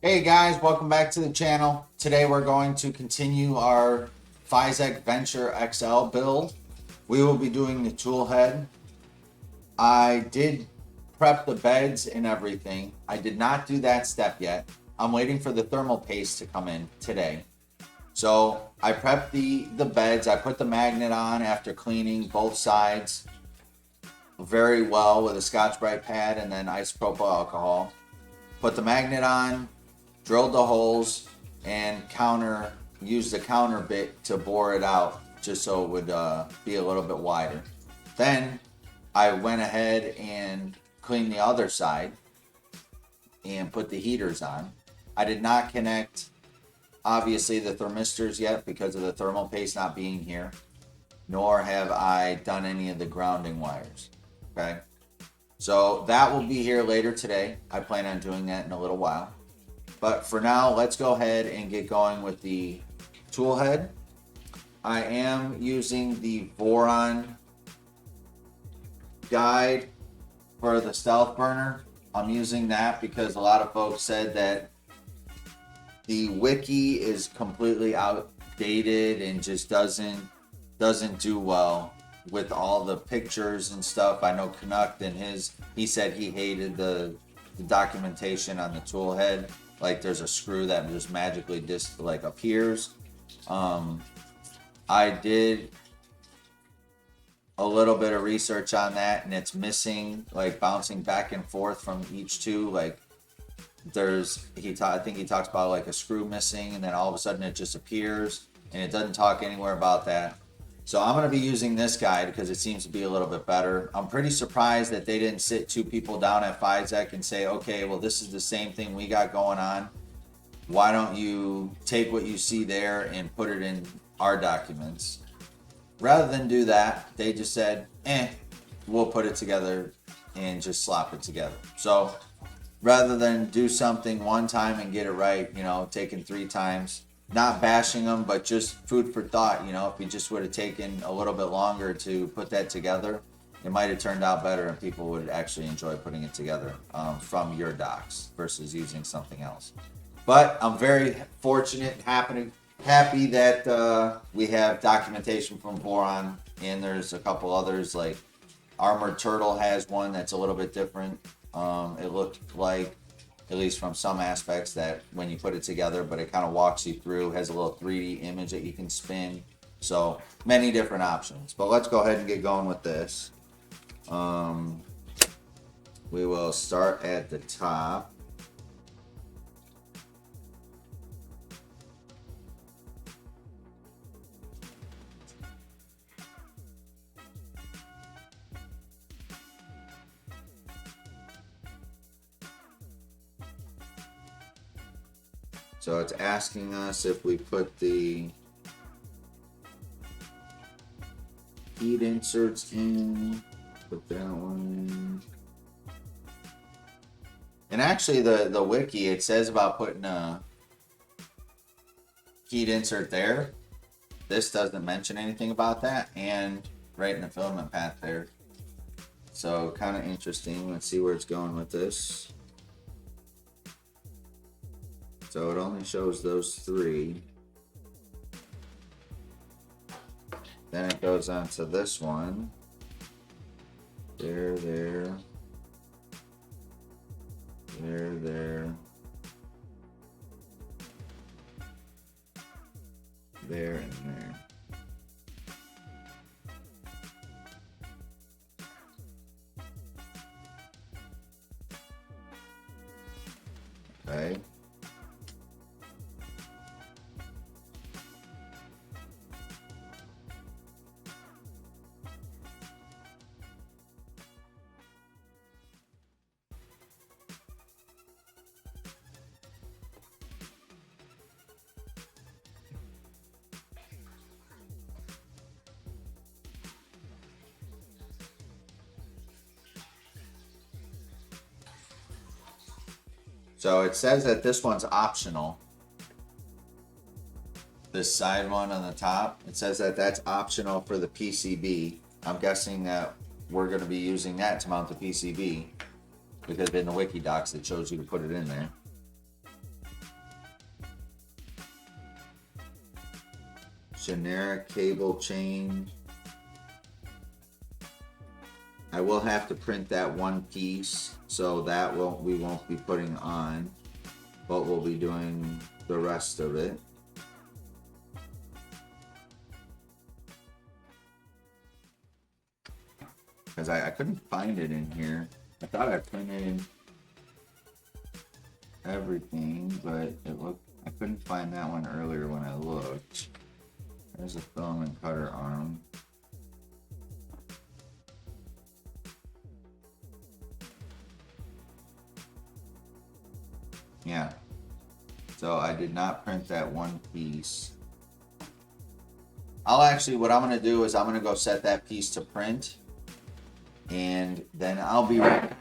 Hey guys, welcome back to the channel. Today we're going to continue our Fysetc Venture XL build. We will be doing the tool head. I did prep the beds and everything. I did not do that step yet. I'm waiting for the thermal paste to come in today. So I prepped the beds. I put the magnet on after cleaning both sides very well with a Scotch-Brite pad and then isopropyl alcohol. Put the magnet on, drilled the holes, and used the counter bit to bore it out just so it would be a little bit wider. Then I went ahead and cleaned the other side and put the heaters on. I did not connect obviously the thermistors yet because of the thermal paste not being here, nor have I done any of the grounding wires. Okay, so that will be here later today. I plan on doing that in a little while. But for now, let's go ahead and get going with the tool head. I am using the Voron guide for the StealthBurner. I'm using that because a lot of folks said that the wiki is completely outdated and just doesn't do well with all the pictures and stuff. I know Canuck and he said he hated the documentation on the tool head. Like there's a screw that just magically just like appears. I did a little bit of research on that, and it's missing, like bouncing back and forth from each two. Like I think he talks about like a screw missing, and then all of a sudden it just appears, and it doesn't talk anywhere about that. So I'm going to be using this guide because it seems to be a little bit better. I'm pretty surprised that they didn't sit two people down at Fysetc and say, okay, well, this is the same thing we got going on. Why don't you take what you see there and put it in our documents? Rather than do that, they just said, we'll put it together and just slap it together. So rather than do something one time and get it right, taking 3 times, not bashing them, but just food for thought. If you just would have taken a little bit longer to put that together, it might have turned out better and people would actually enjoy putting it together from your docs versus using something else. But I'm very fortunate and happy that we have documentation from Voron, and there's a couple others, like Armored Turtle has one that's a little bit different. It looked like, at least from some aspects, that when you put it together, but it kind of walks you through, has a little 3D image that you can spin. So many different options. But let's go ahead and get going with this. We will start at the top. So it's asking us if we put the heat inserts in, put that one. And actually the wiki, it says about putting a heat insert there. This doesn't mention anything about that, and right in the filament path there. So kind of interesting. Let's see where it's going with this. So it only shows those 3. Then it goes on to this one. There, there. There, there. There and there. Okay. So it says that this one's optional. This side one on the top, it says that that's optional for the PCB. I'm guessing that we're going to be using that to mount the PCB because in the wiki docs it shows you to put it in there. generic cable chain. I will have to print that one piece, so that we won't be putting on, but we'll be doing the rest of it. Because I couldn't find it in here. I thought I printed everything, but I couldn't find that one earlier when I looked. There's a filament cutter arm. Yeah. So I did not print that one piece. What I'm gonna do is I'm gonna go set that piece to print, and then I'll be right back.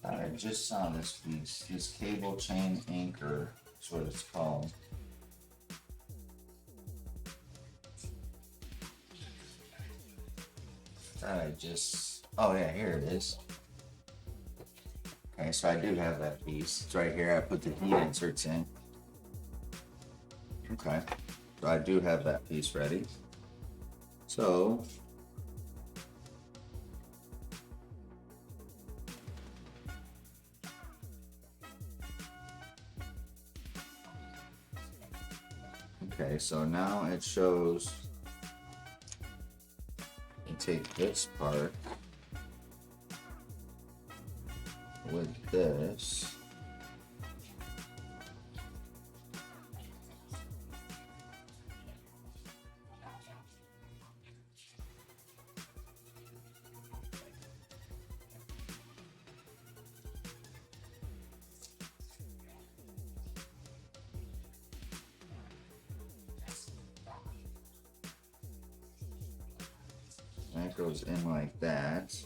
I just saw this piece. This cable chain anchor is what it's called. Oh yeah, here it is. Okay, so I do have that piece. It's right here. I put the heat inserts in. Okay, so I do have that piece ready. So okay, so now it shows you take this part with this. That goes in like that.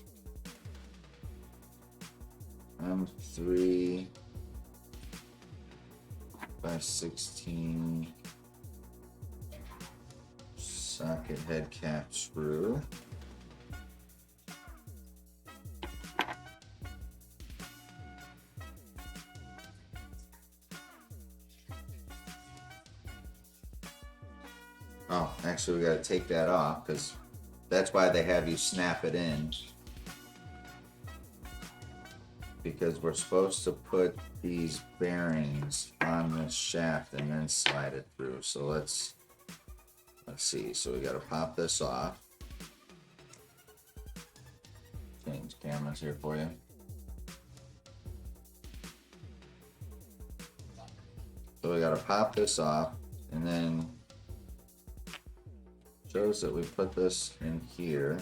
I'm 3 by 16 socket head cap screw. Oh, actually we got to take that off because that's why they have you snap it in. Because we're supposed to put these bearings on this shaft and then slide it through. So let's see. So we got to pop this off. Change cameras here for you. So we got to pop this off, and then shows that we put this in here.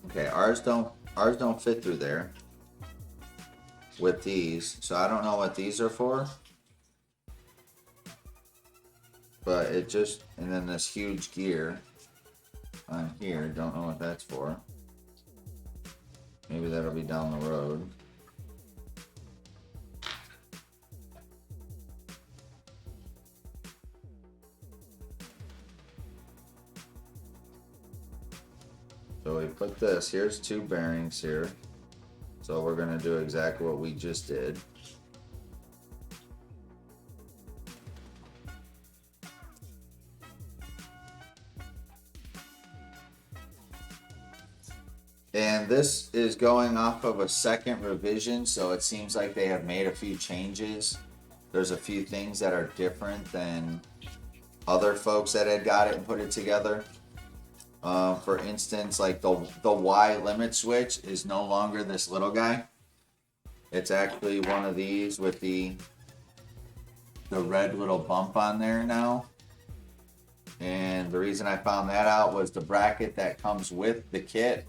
Okay, ours don't fit through there with these, so I don't know what these are for. but it just, and then this huge gear on here, don't know what that's for. Maybe that'll be down the road. So we put this, here's two bearings here. So we're gonna do exactly what we just did. And this is going off of a second revision, so it seems like they have made a few changes. There's a few things that are different than other folks that had got it and put it together. For instance, like the Y limit switch is no longer this little guy. It's actually one of these with the red little bump on there now. And the reason I found that out was the bracket that comes with the kit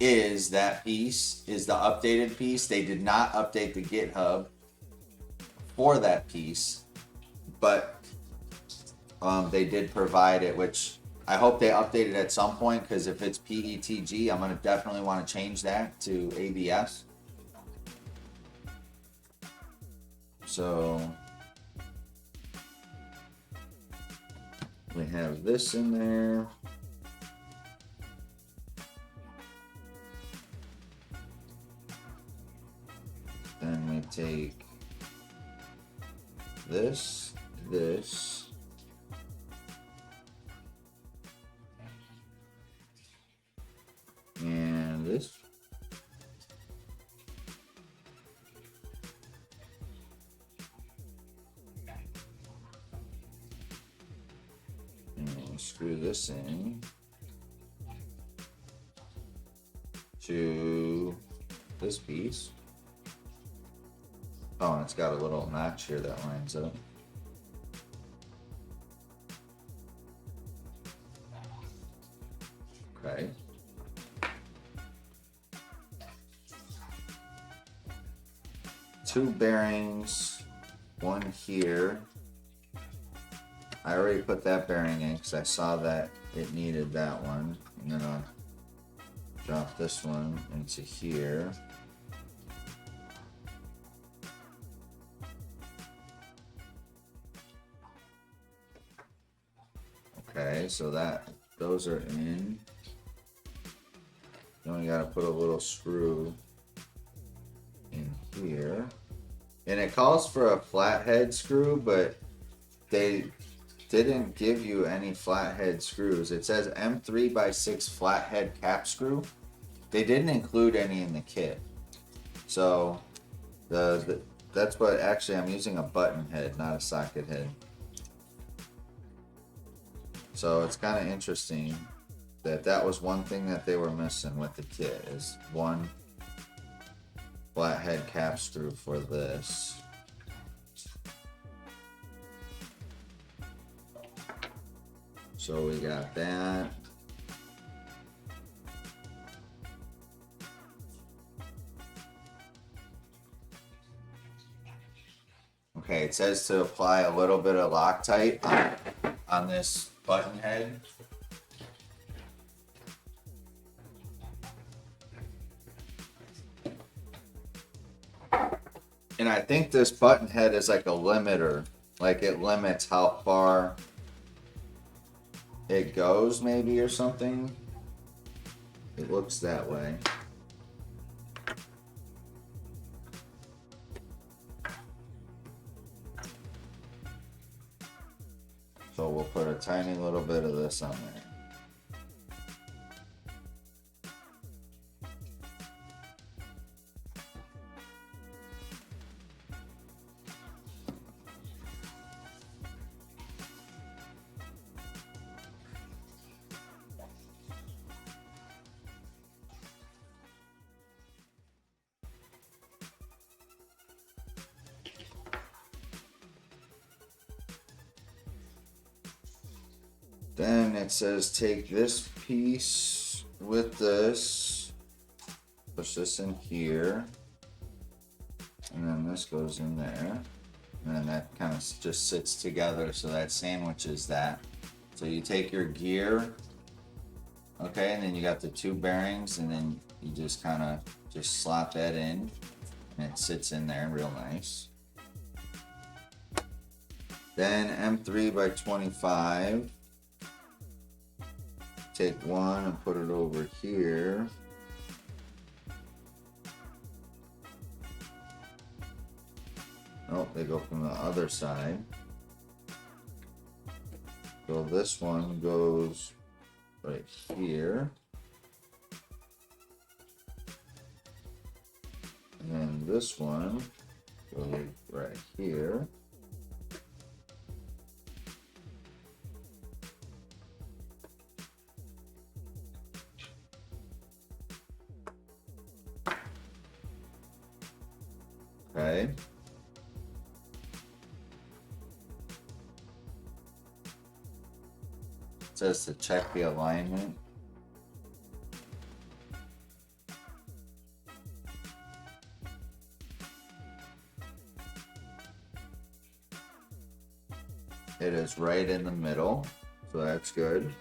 is that piece, is the updated piece. They did not update the GitHub for that piece, but they did provide it, which I hope they update it at some point, because if it's PETG, I'm going to definitely want to change that to ABS. So we have this in there. Then we take this, and this. And we'll screw this in to this piece. Oh, and it's got a little notch here that lines up. Okay. Two bearings, one here. I already put that bearing in because I saw that it needed that one. I'm gonna drop this one into here. Okay, so those are in. Then we gotta put a little screw in here. And it calls for a flathead screw, but they didn't give you any flathead screws. It says M3x6 flathead cap screw. They didn't include any in the kit. So that's what, actually I'm using a button head, not a socket head. So it's kind of interesting that was one thing that they were missing with the kit, is one flathead cap screw for this. So we got that. Okay, it says to apply a little bit of Loctite on this button head. And I think this button head is like a limiter, like it limits how far it goes, maybe, or something. It looks that way. So we'll put a tiny little bit of this on there. Then it says take this piece with this, push this in here, and then this goes in there. And then that kind of just sits together, so that sandwiches that. So you take your gear, okay, and then you got the two bearings, and then you just kind of just slot that in, and it sits in there real nice. Then M3 by 25. Take one and put it over here. Oh, they go from the other side. So this one goes right here. And then this one goes right here. Okay. It says to check the alignment. It is right in the middle, so that's good.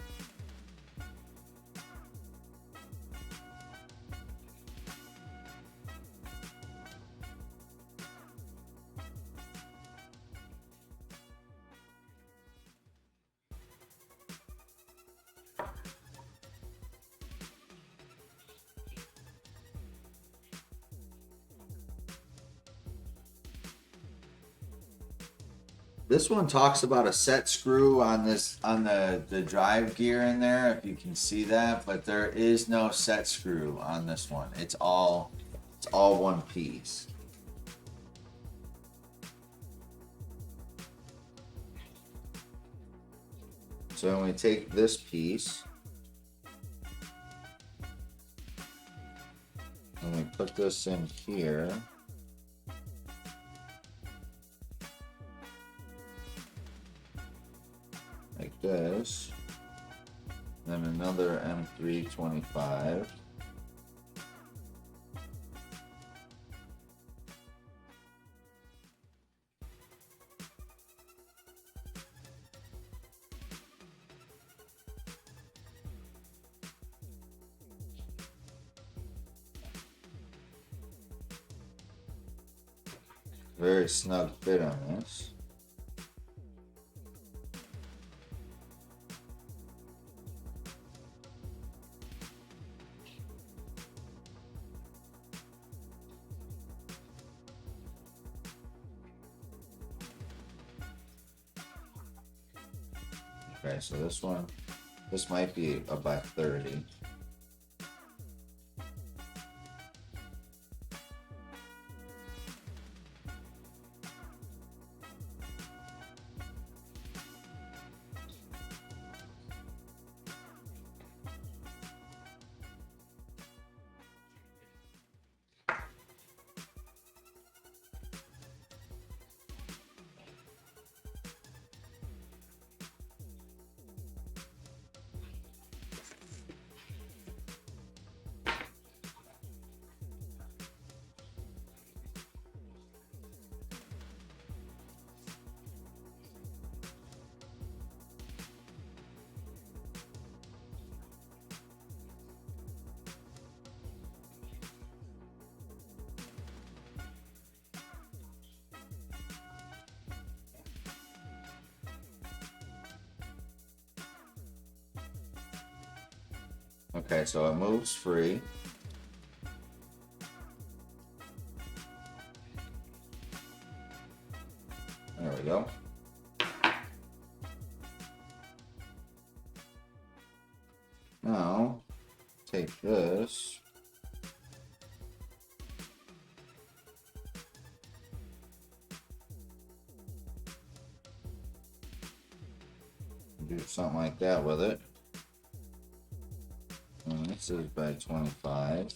This one talks about a set screw on the drive gear in there, if you can see that, but there is no set screw on this one. It's all one piece. So when we take this piece and we put this in here, like this, then another M325. Very snug fit on this. Okay, so this might be a by 30. Okay, so it moves free. There we go. Now, take this. Do something like that with it. And this is by 25.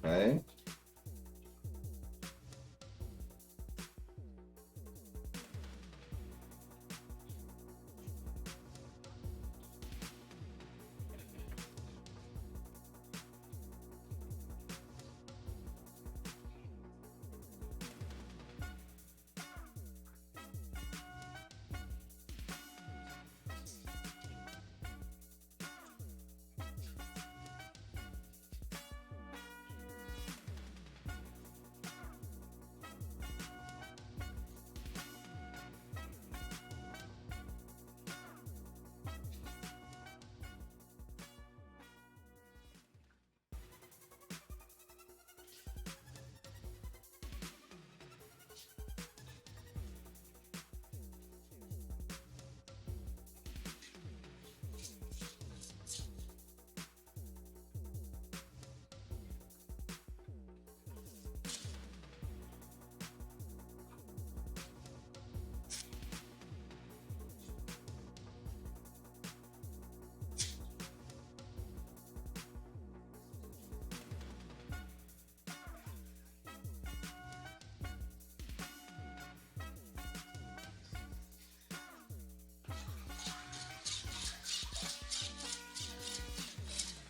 Okay.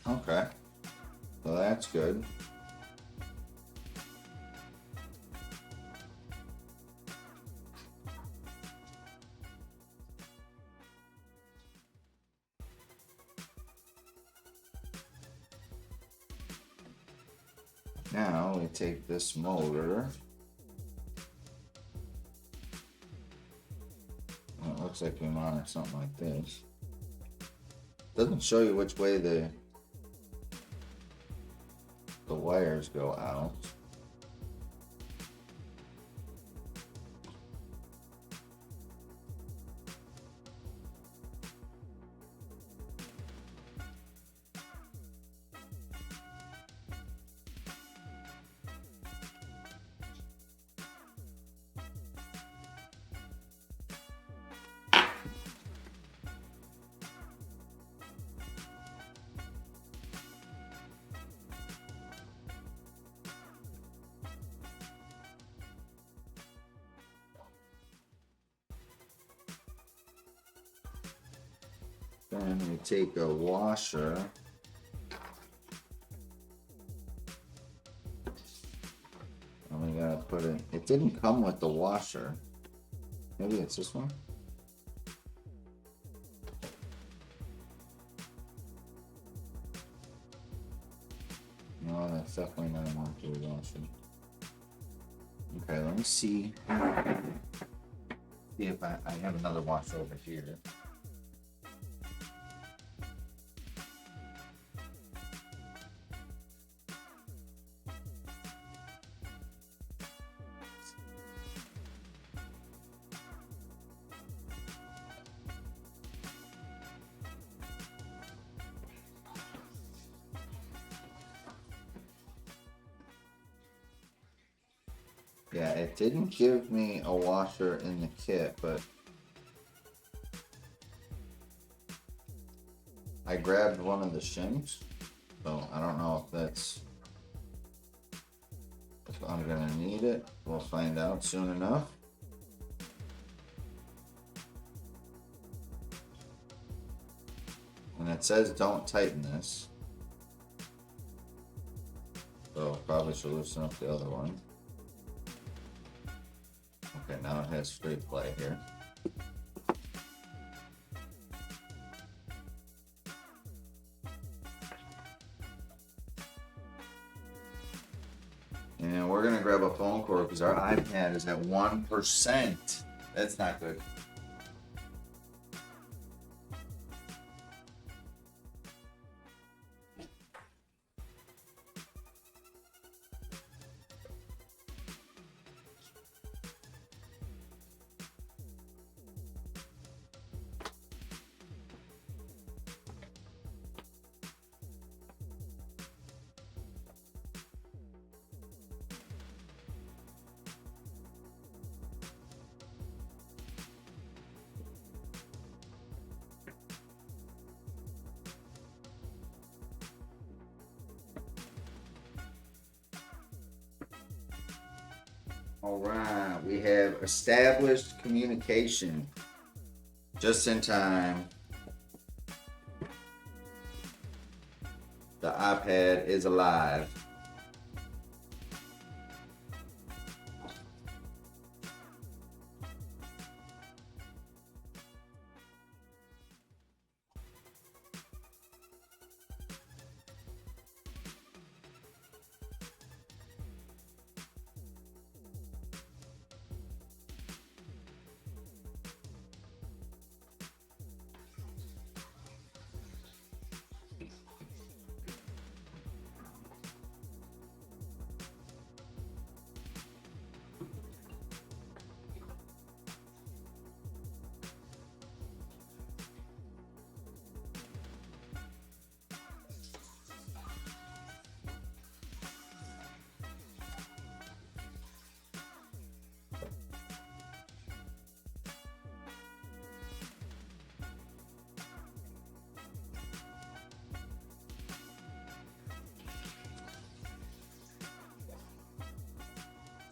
Okay. So that's good. Now we take this motor. Well, it looks like we mount something like this. Doesn't show you which way the wires go out. Then we take a washer. And we gotta put it. It didn't come with the washer. Maybe it's this one. No, that's definitely not a monthly washer. Okay, let me see. See if I have another washer over here. Yeah, it didn't give me a washer in the kit, but I grabbed one of the shims, so I don't know if I'm gonna need it. We'll find out soon enough. And it says don't tighten this, so probably should loosen up the other one. Okay, now it has free play here. And we're gonna grab a phone cord because our iPad is at 1%. That's not good. All right, we have established communication. Just in time. The iPad is alive.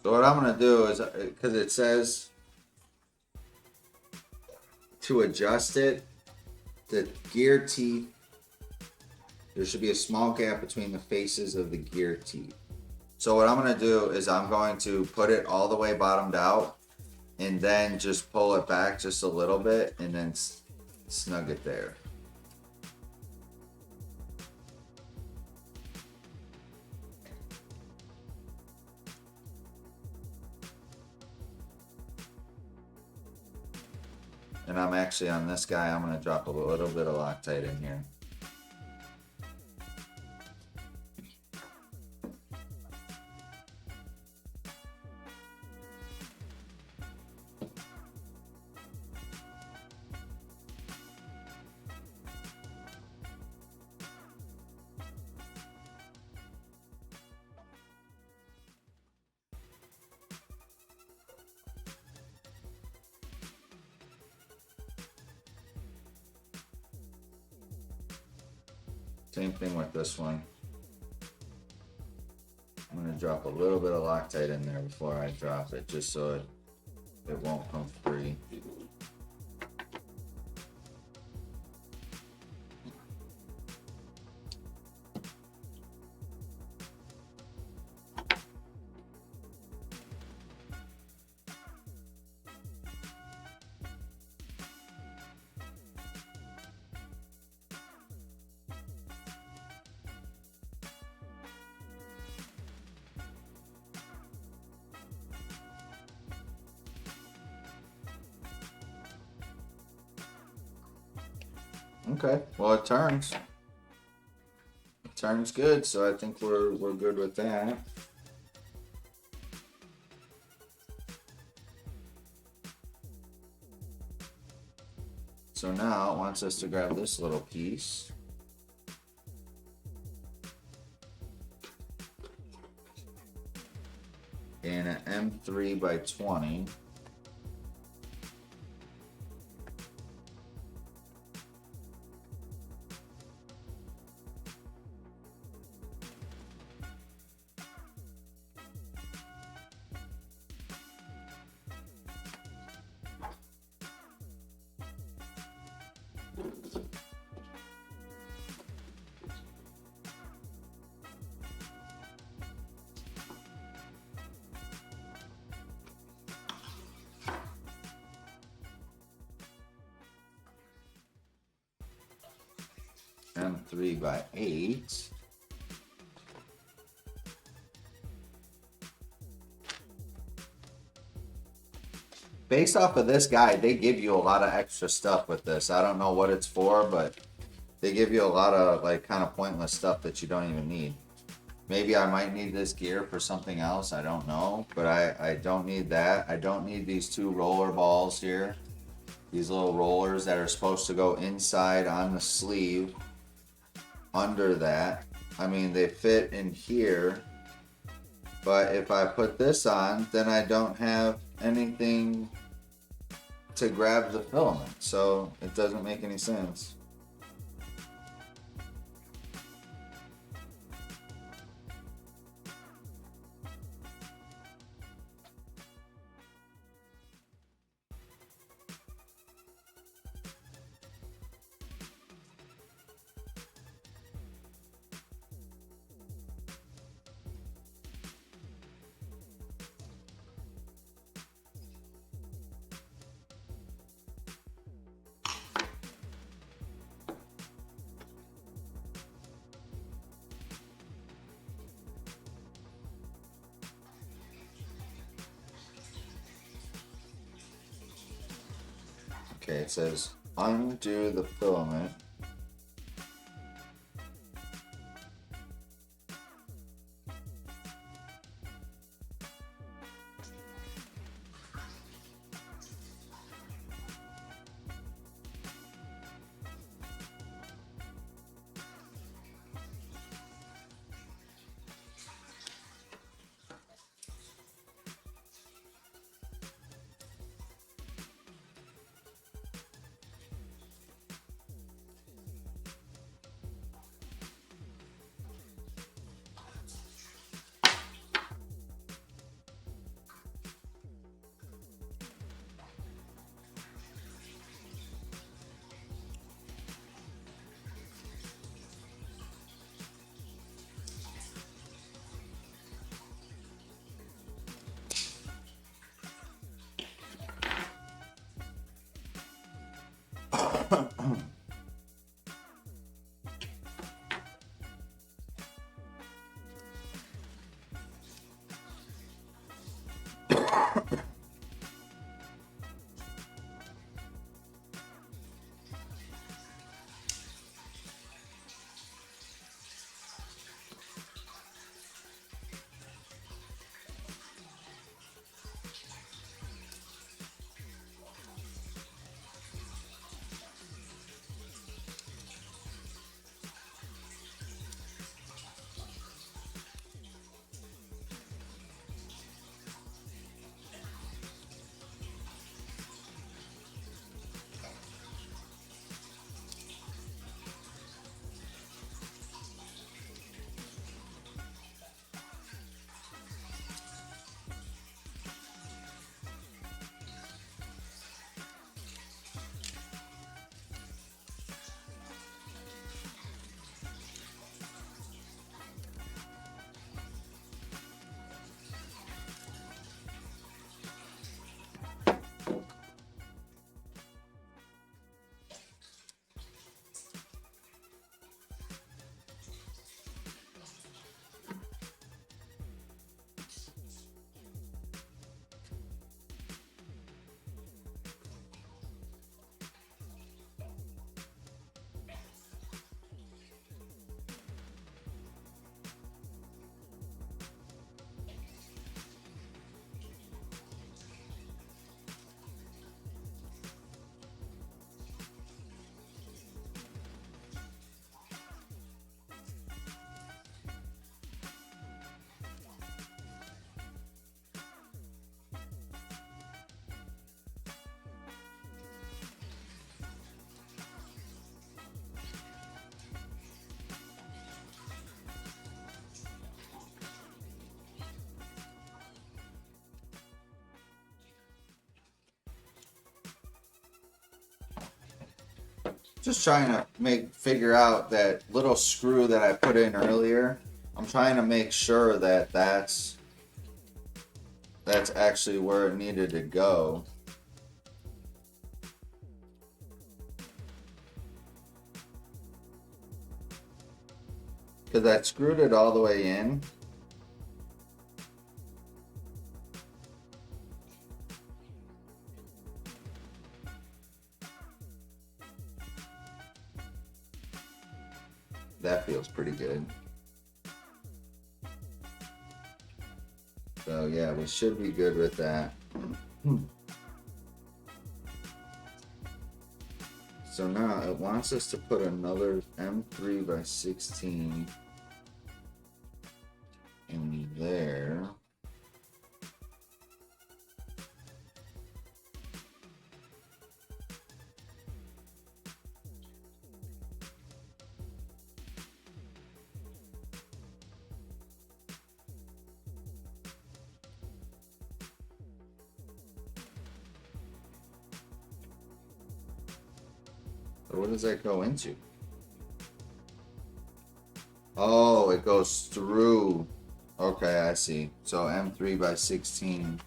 So what I'm gonna do is, because it says to adjust it, the gear teeth, there should be a small gap between the faces of the gear teeth. So what I'm gonna do is I'm going to put it all the way bottomed out and then just pull it back just a little bit and then snug it there. And I'm actually on this guy, I'm gonna drop a little bit of Loctite in here. Same thing with this one. I'm gonna drop a little bit of Loctite in there before I drop it, just so it won't come free. Okay, well it turns. It turns good, so I think we're good with that. So now it wants us to grab this little piece. And an M3 by 20. M3 by 8. Based off of this guide, they give you a lot of extra stuff with this. I don't know what it's for, but they give you a lot of like kind of pointless stuff that you don't even need. Maybe I might need this gear for something else, I don't know, but I don't need that. I don't need these two roller balls here. These little rollers that are supposed to go inside on the sleeve under that. I mean, they fit in here, but if I put this on, then I don't have anything to grab the filament, so it doesn't make any sense. Okay, it says undo the filament. Just trying to figure out that little screw that I put in earlier. I'm trying to make sure that that's actually where it needed to go. Because I screwed it all the way in. That feels pretty good. So yeah, we should be good with that. So now it wants us to put another M3 by 16 in there. Or what does that go into? Oh, it goes through. Okay, I see. So M3 by 16.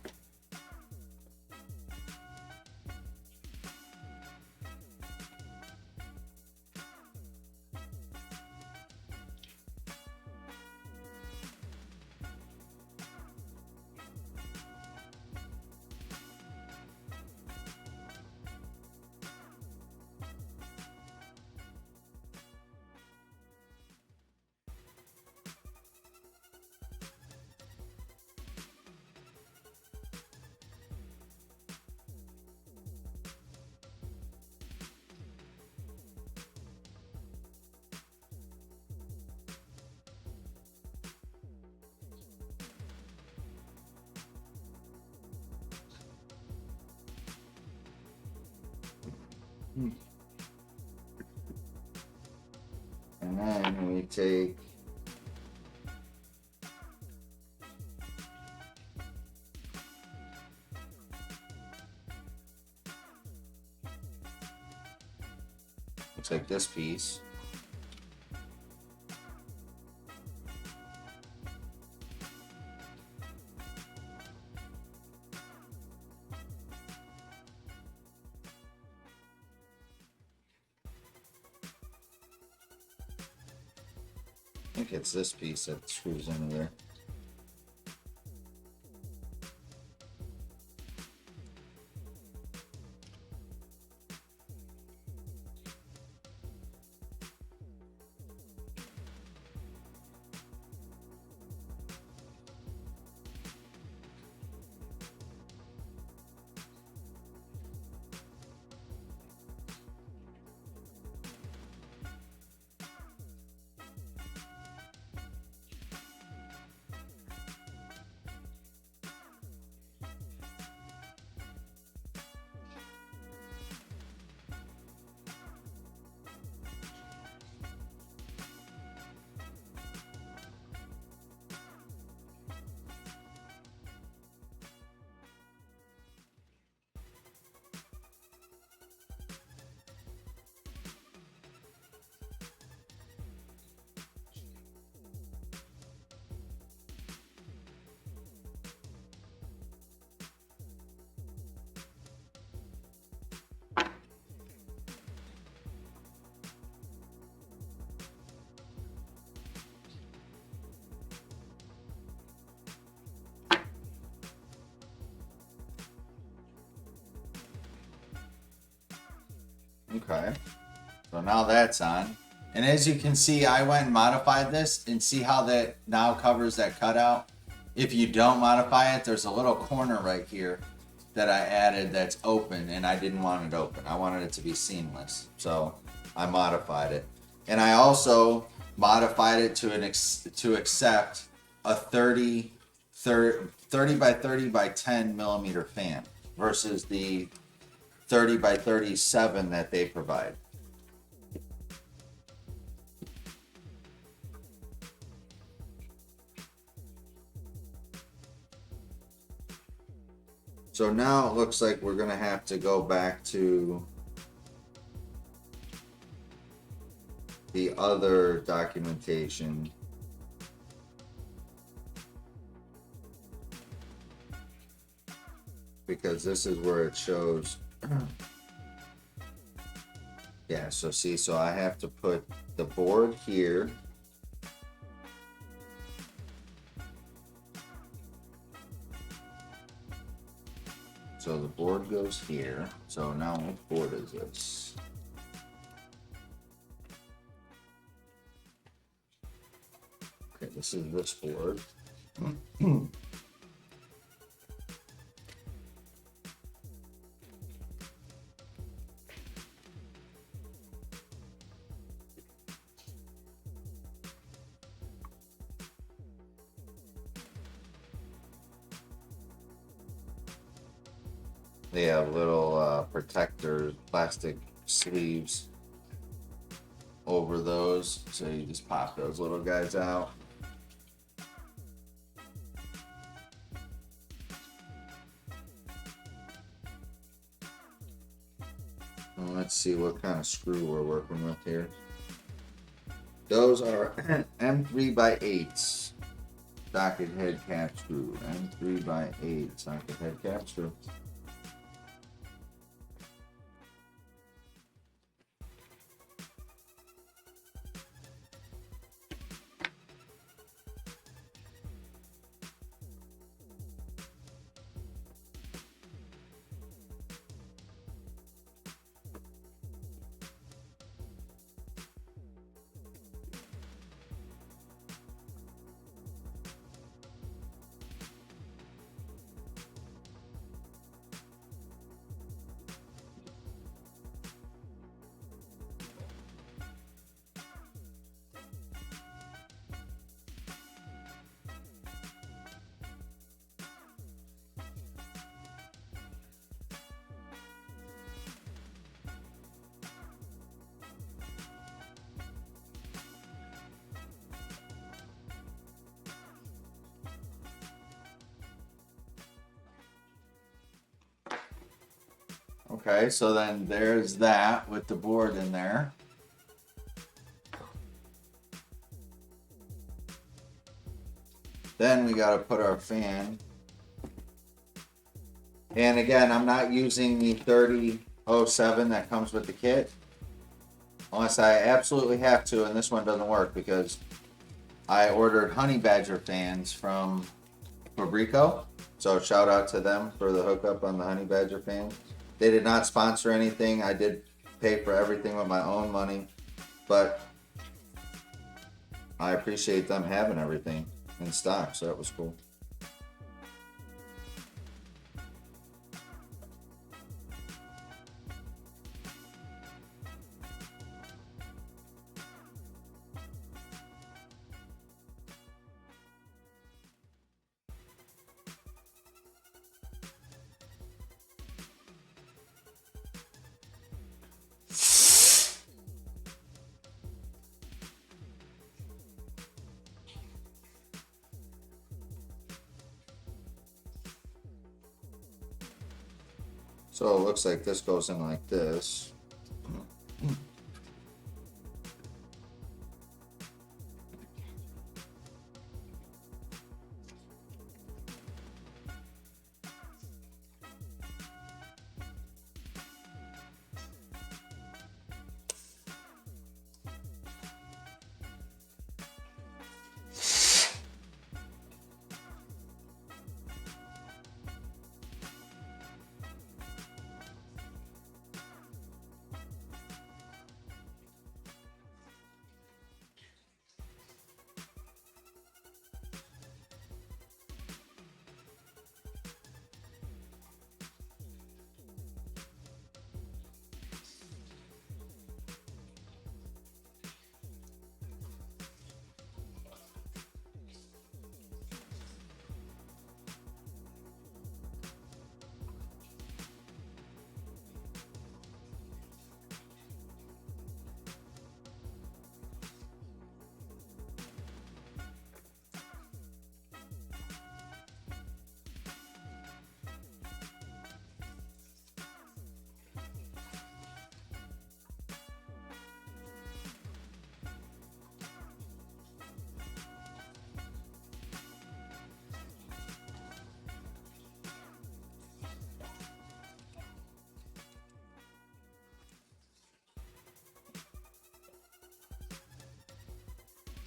And then we take this piece. I think it's this piece that screws into there. Okay, so now that's on. And as you can see, I went and modified this and see how that now covers that cutout. If you don't modify it, there's a little corner right here that I added that's open, and I didn't want it open. I wanted it to be seamless. So I modified it. And I also modified it to accept a 30 by 30 by 10 millimeter fan versus the 30 by 37 that they provide. So now it looks like we're gonna have to go back to the other documentation. Because this is where it shows. Yeah, so see, so I have to put the board here. So the board goes here. So now what board is this? Okay, this is this board. They have little protector plastic sleeves over those, so you just pop those little guys out. Well, let's see what kind of screw we're working with here. Those are M3 by 8s socket head cap screw. M3 by 8 socket head cap screw. Okay, so then there's that with the board in there. Then we got to put our fan. And again, I'm not using the 3007 that comes with the kit. Unless I absolutely have to, and this one doesn't work because I ordered Honey Badger fans from Fabrico. So shout out to them for the hookup on the Honey Badger fan. They did not sponsor anything. I did pay for everything with my own money. But I appreciate them having everything in stock, so that was cool. So it looks like this goes in like this.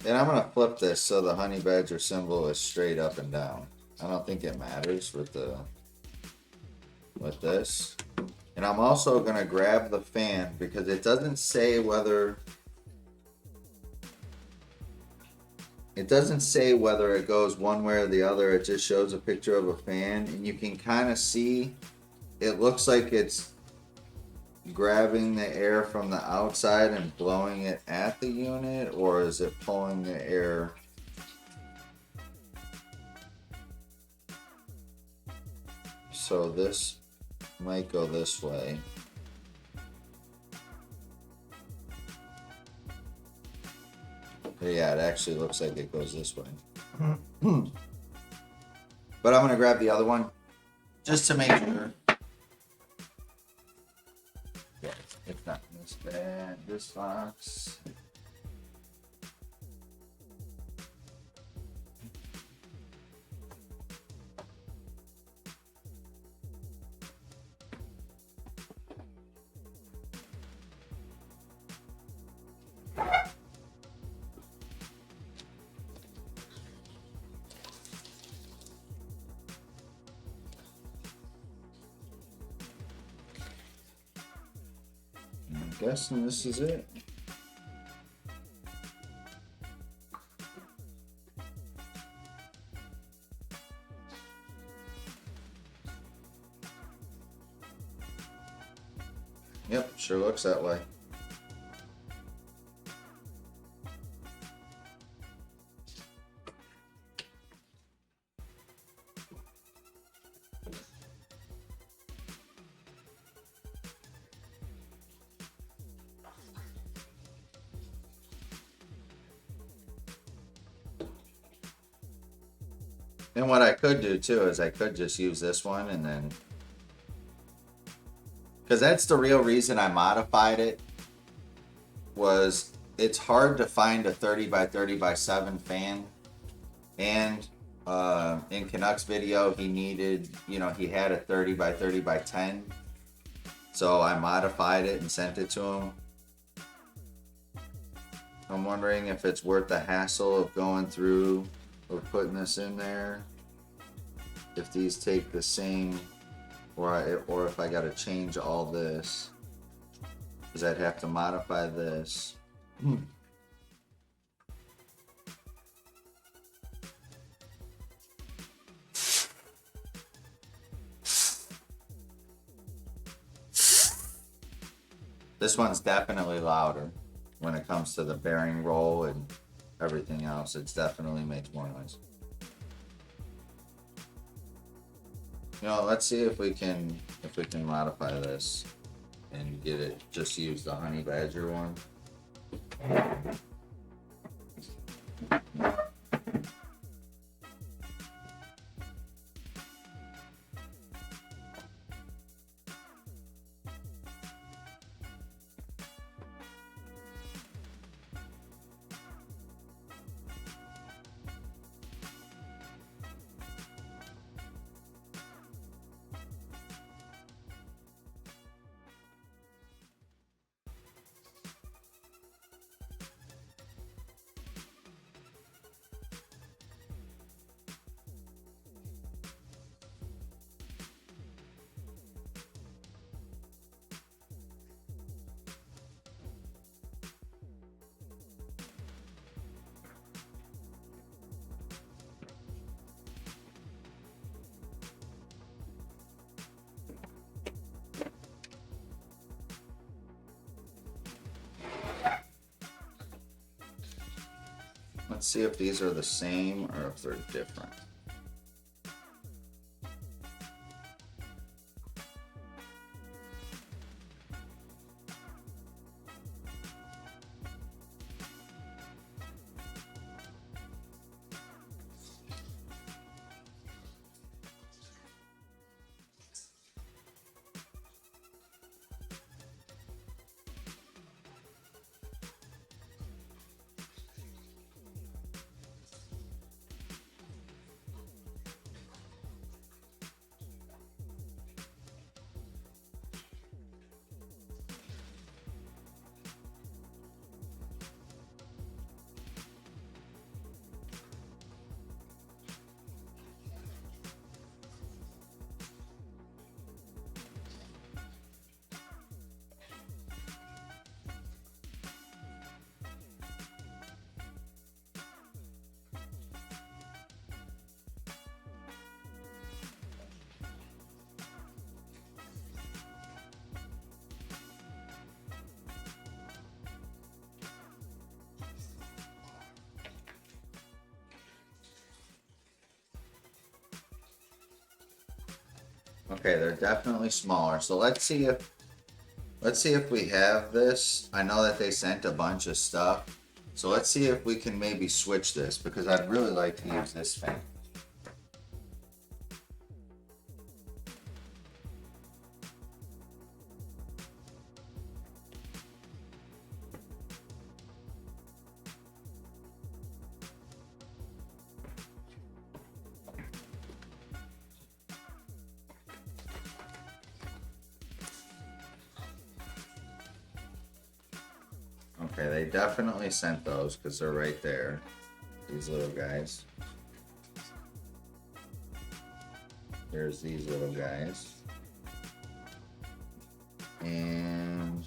And I'm gonna flip this so the Honey Badger symbol is straight up and down. I don't think it matters with this. And I'm also gonna grab the fan because it doesn't say whether it goes one way or the other. It just shows a picture of a fan, and you can kind of see it looks like it's grabbing the air from the outside and blowing it at the unit, or is it pulling the air? So this might go this way. But yeah, it actually looks like it goes this way. But I'm gonna grab the other one just to make sure. Yeah, it's not this bad. This box. I'm guessing this is it. Yep, sure looks that way. And what I could do too is I could just use this one and then Because that's the real reason I modified it, was it's hard to find a 30 by 30 by 7 fan. And in Canuck's video, he needed, he had a 30 by 30 by 10. So I modified it and sent it to him. I'm wondering if it's worth the hassle of going through or putting this in there. If these take the same, or if I got to change all this, because I'd have to modify this. This one's definitely louder when it comes to the bearing roll and everything else. It definitely makes more noise. Let's see if we can modify this and get it, just use the honey badger one. Let's see if these are the same or if they're different. Okay, they're definitely smaller. So let's see if we have this. I know that they sent a bunch of stuff. So let's see if we can maybe switch this, because I'd really like to use this fan. Okay, they definitely sent those because they're right there. These little guys. There's these little guys. And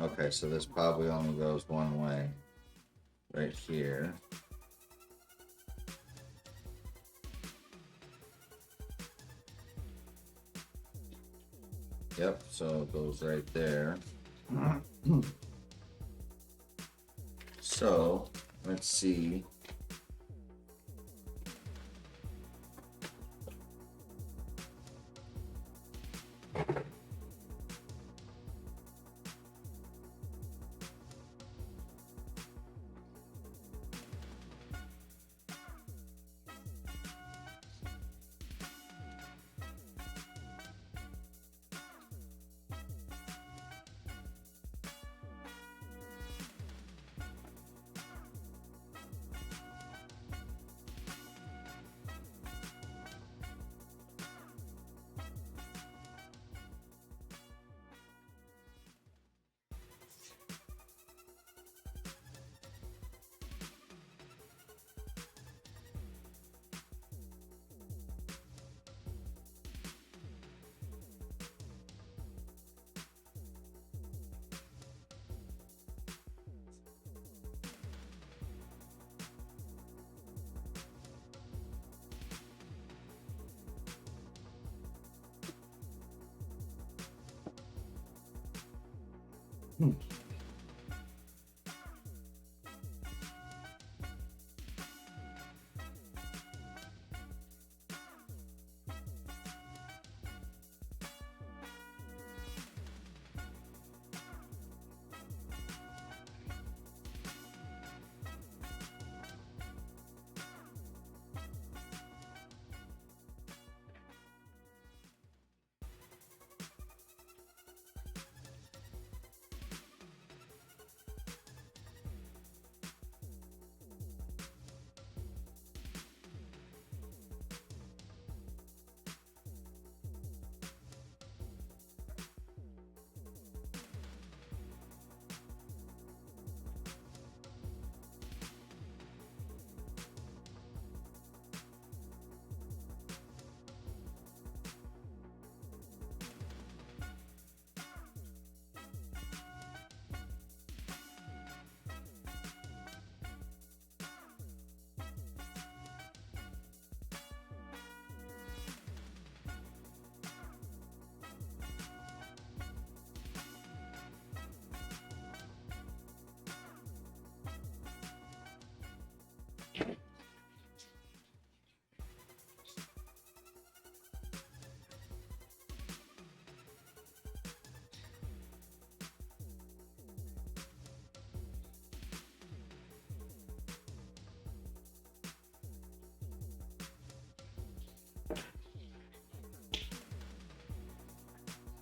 okay, so this probably only goes one way. Right here. Yep, so it goes right there. So, let's see.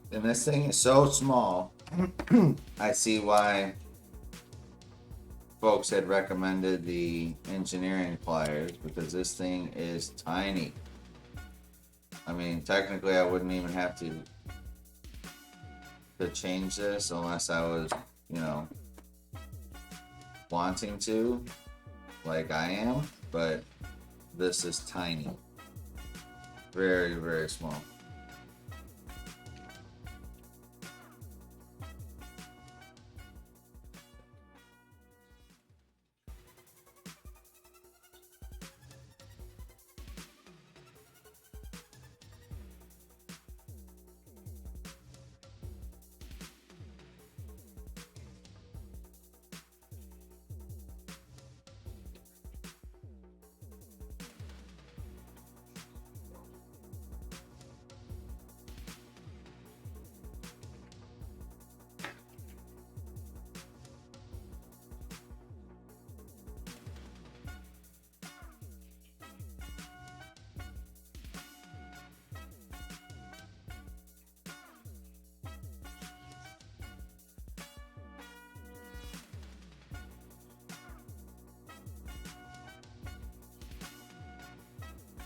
And this thing is so small. I see why folks had recommended the engineering pliers, because this thing is tiny. I mean, technically I wouldn't even have to change this unless I was, you know, wanting to, like I am, but this is tiny. Very, very small.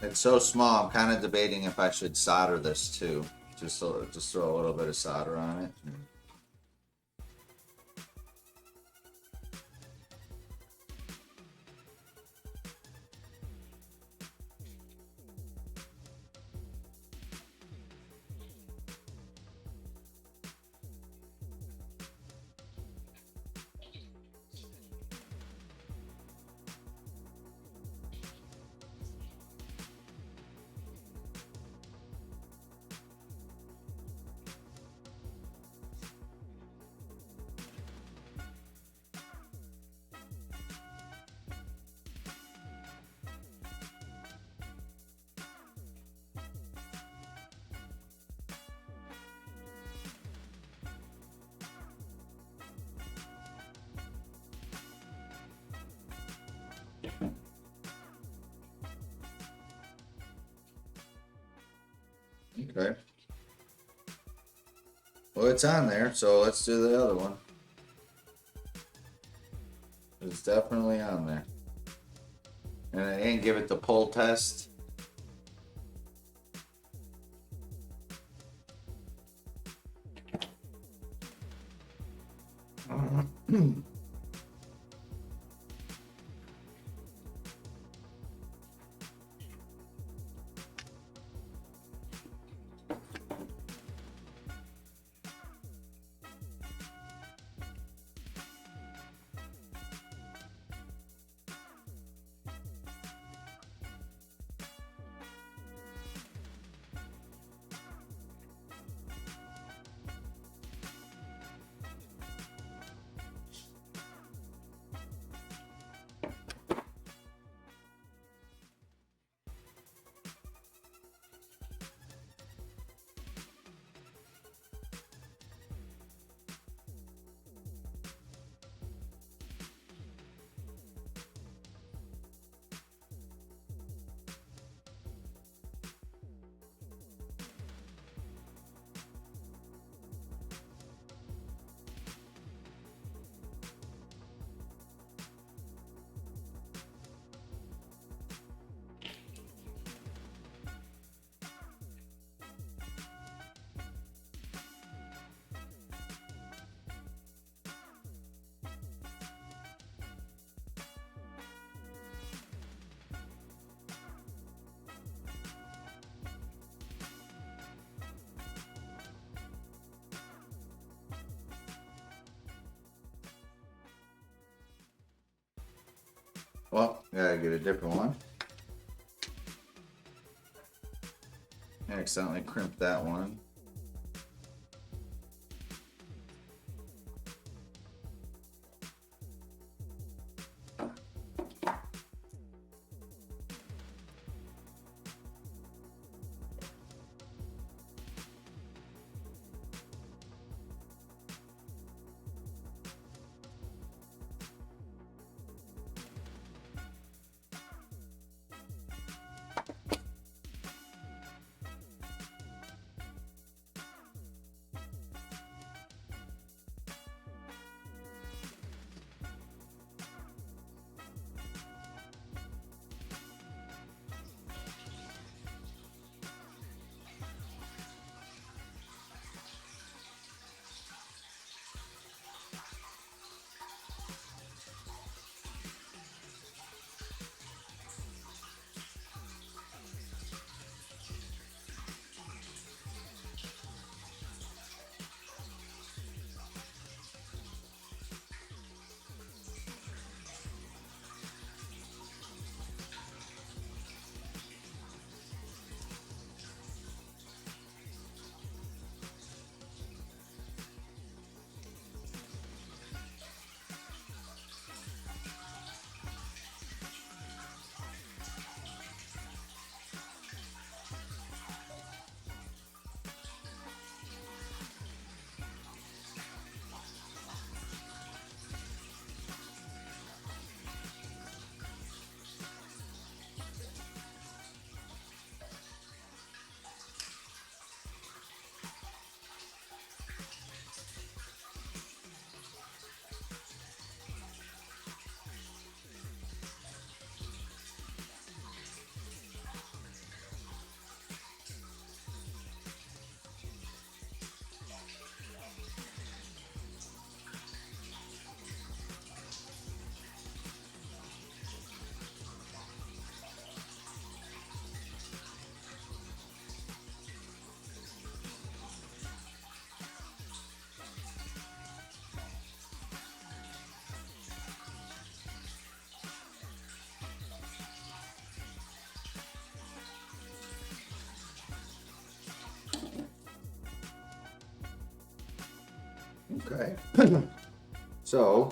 It's so small, I'm kind of debating if I should solder this too. Just throw a little bit of solder on it. Okay. Well, it's on there, so let's do the other one. It's definitely on there. And I didn't give it the pull test. Well, gotta get a different one. I accidentally crimped that one. Okay. So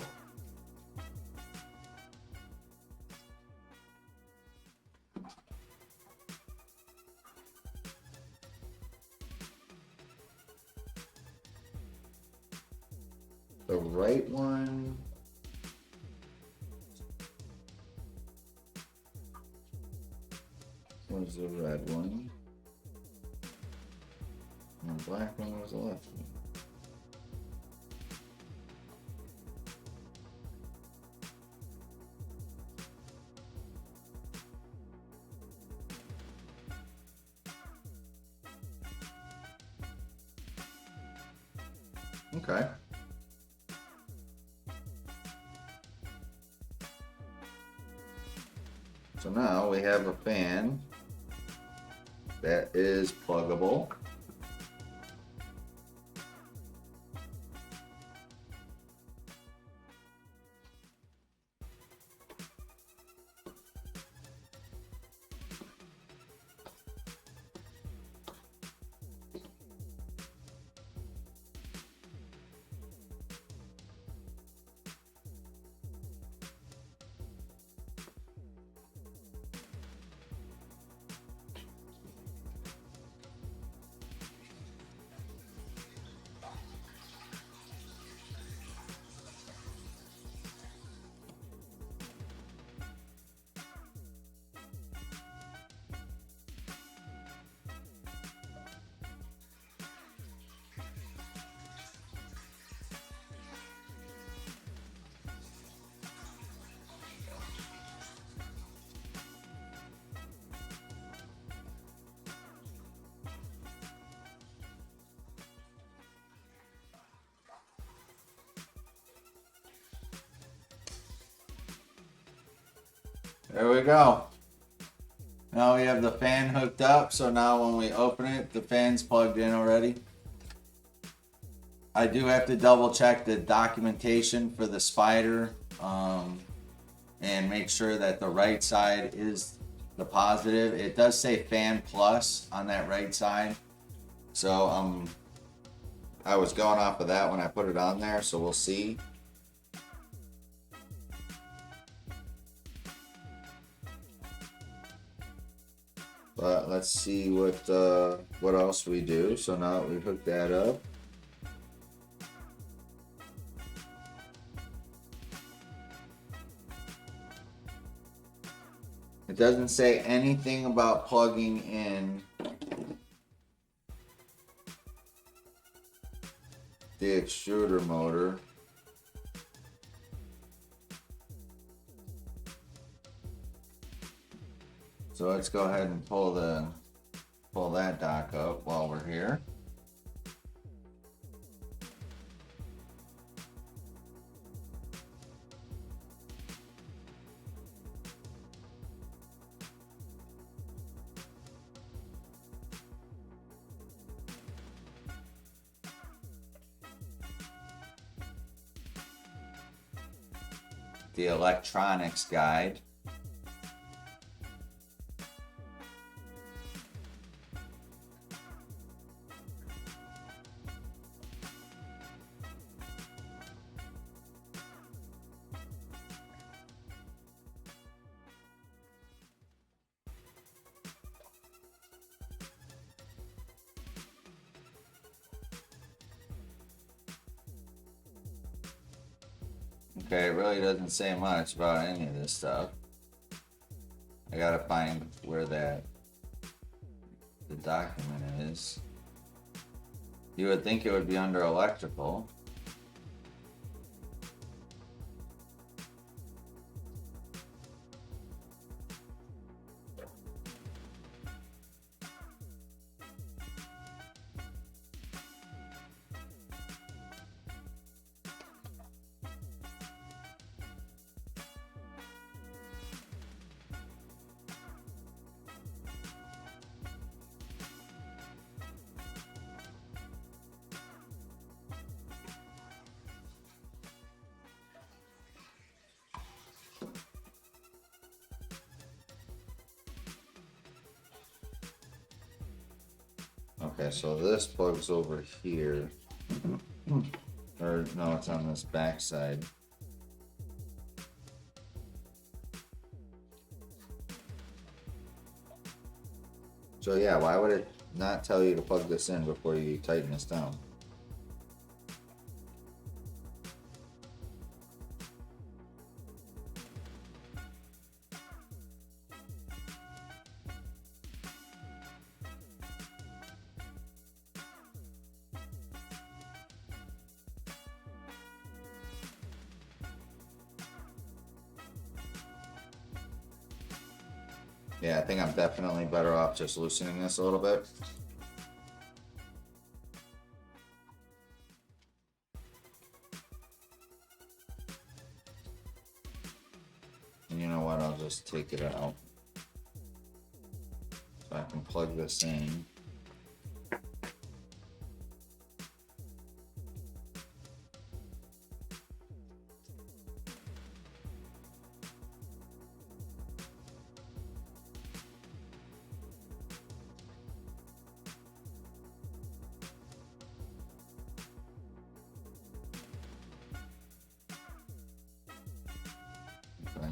the right one was the red one, and the black one was the left one. Okay. So now we have a fan that is pluggable. There we go. Now we have the fan hooked up, so now when we open it, the fan's plugged in already. I do have to double check the documentation for the spider. and make sure that the right side is the positive. It does say fan plus on that right side. So I was going off of that when I put it on there, so we'll see. But let's see what else we do. So now that we've hooked that up, it doesn't say anything about plugging in the extruder motor. So let's go ahead and pull that dock up while we're here. The electronics guide. Okay, it really doesn't say much about any of this stuff. I gotta find where the document is. You would think it would be under electrical. Okay, so this plugs over here. Or no, it's on this back side. So yeah, why would it not tell you to plug this in before you tighten this down? Yeah, I think I'm definitely better off just loosening this a little bit. And you know what, I'll just take it out. So I can plug this in. Okay.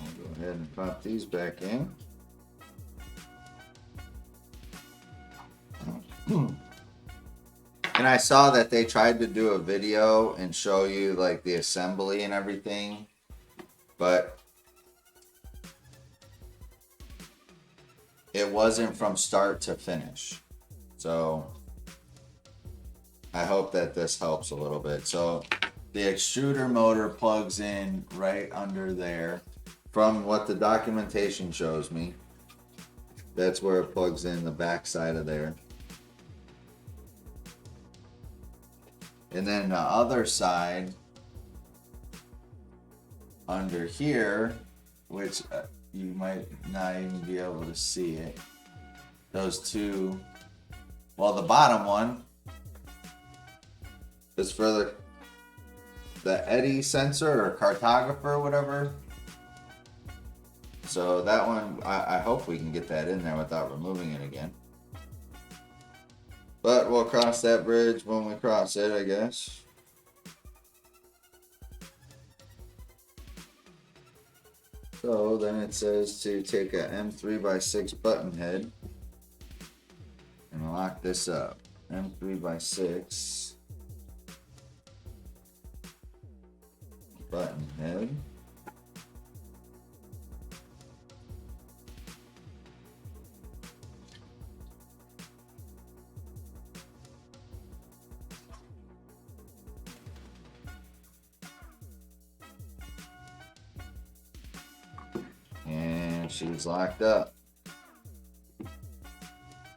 I'll go ahead and pop these back in. And I saw that they tried to do a video and show you like the assembly and everything, but it wasn't from start to finish. So I hope that this helps a little bit. So the extruder motor plugs in right under there. From what the documentation shows me, that's where it plugs in, the back side of there. And then the other side under here, which you might not even be able to see it, those two Well, the bottom one is for the eddy sensor or cartographer or whatever. So that one, I hope we can get that in there without removing it again. But we'll cross that bridge when we cross it, I guess. So then it says to take a M3x6 button head and lock this up. M3x6 button head. And she's locked up.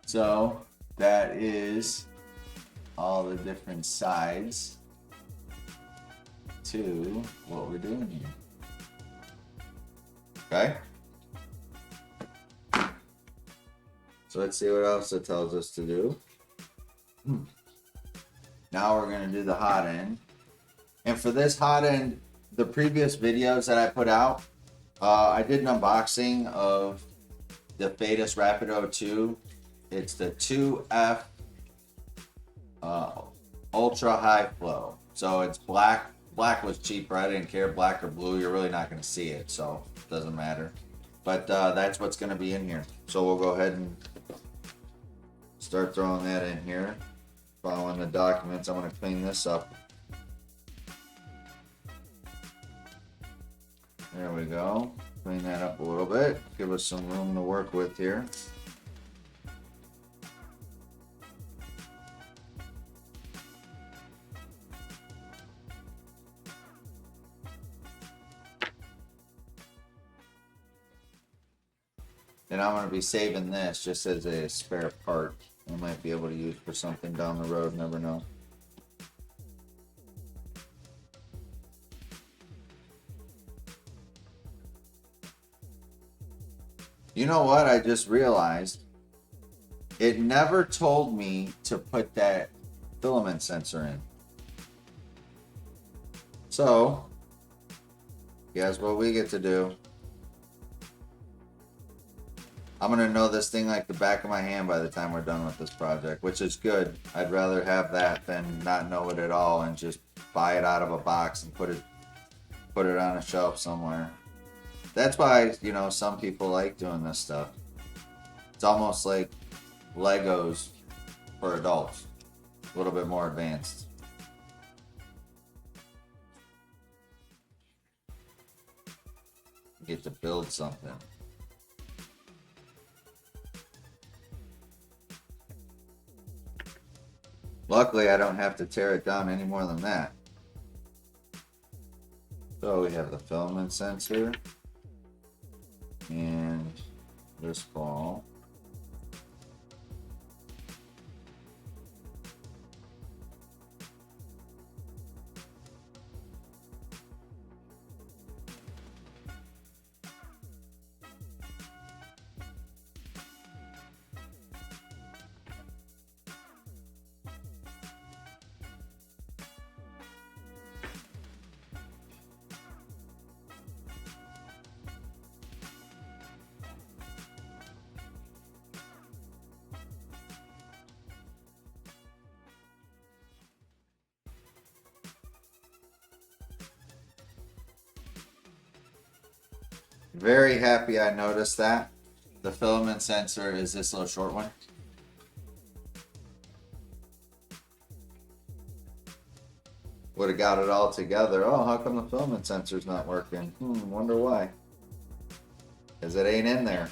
So that is all the different sides to what we're doing here. Okay? So let's see what else it tells us to do. Now we're going to do the hot end. And for this hot end, the previous videos that I put out, I did an unboxing of the Fysetc Rapido 2. It's the 2F Ultra High Flow. So it's black. Black was cheaper. I didn't care, black or blue. You're really not going to see it, so it doesn't matter. But that's what's going to be in here. So we'll go ahead and start throwing that in here. Following the documents, I'm going to clean this up. There we go. Clean that up a little bit. Give us some room to work with here. And I'm going to be saving this just as a spare part. I might be able to use for something down the road, never know. You know what? I just realized it never told me to put that filament sensor in. So, guess what we get to do? I'm going to know this thing like the back of my hand by the time we're done with this project, which is good. I'd rather have that than not know it at all and just buy it out of a box and put it on a shelf somewhere. That's why, you know, some people like doing this stuff. It's almost like Legos for adults. A little bit more advanced. You get to build something. Luckily, I don't have to tear it down any more than that. So we have the filament sensor. And this ball. Very happy I noticed that. The filament sensor is this little short one. Would have got it all together. Oh, how come the filament sensor's not working? Wonder why. Because it ain't in there.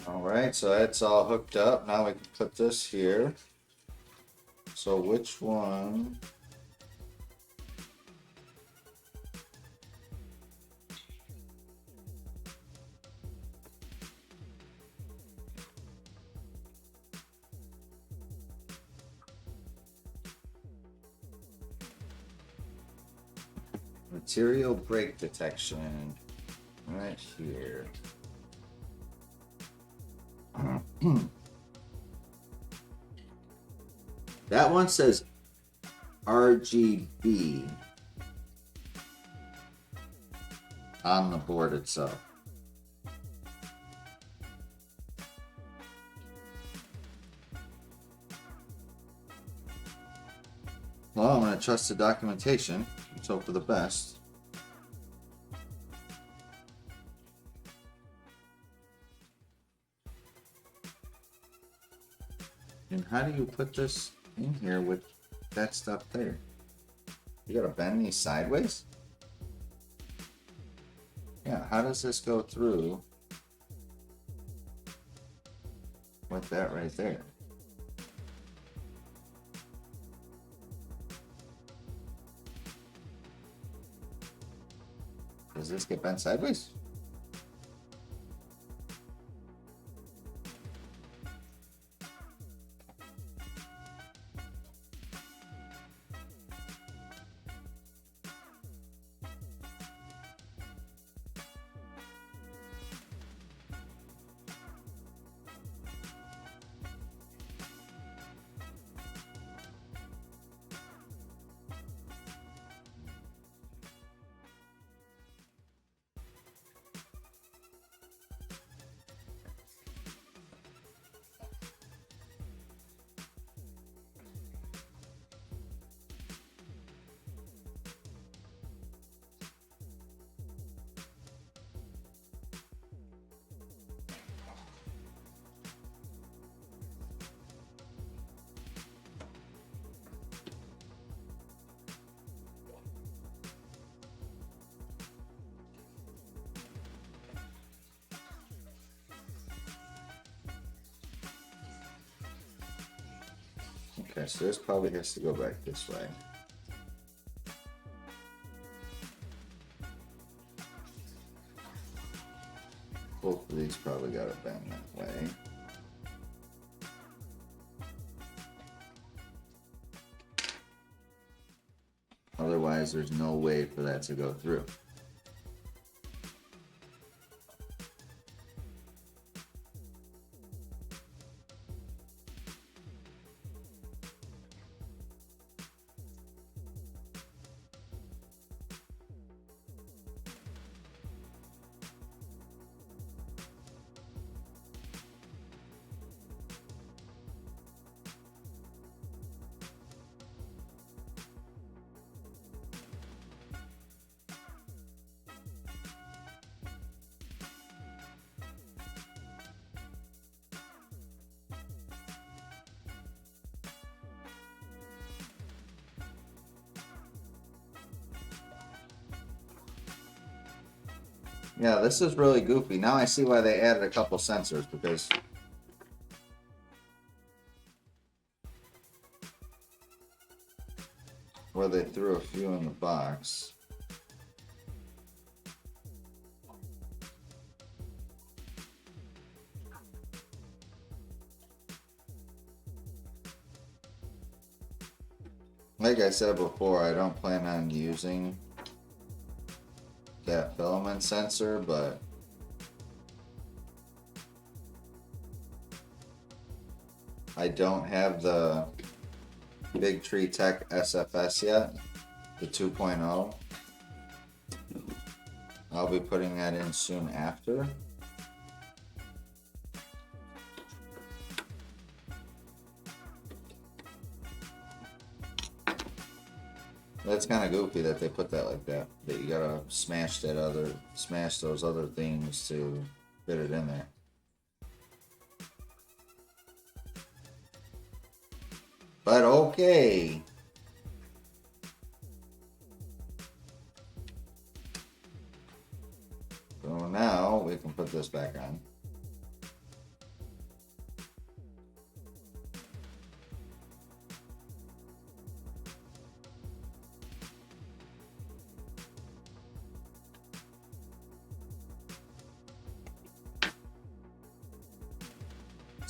All right, so that's all hooked up. Now we can put this here. So which one? Material break detection right here. That one says RGB on the board itself. Well, I'm going to trust the documentation. Let's hope for the best. And how do you put this in here with that stuff there? You gotta bend these sideways? Yeah, how does this go through with that right there? Does this get bent sideways? Okay, so this probably has to go back this way. Both of these probably gotta bend that way. Otherwise, there's no way for that to go through. Yeah, this is really goofy. Now I see why they added a couple sensors, because where they threw a few in the box. Like I said before, I don't plan on using that filament sensor, but I don't have the Big Tree Tech SFS yet, the 2.0. I'll be putting that in soon after. That's kind of goofy that they put that like that. That you gotta smash those other things to fit it in there. But okay. So now we can put this back on.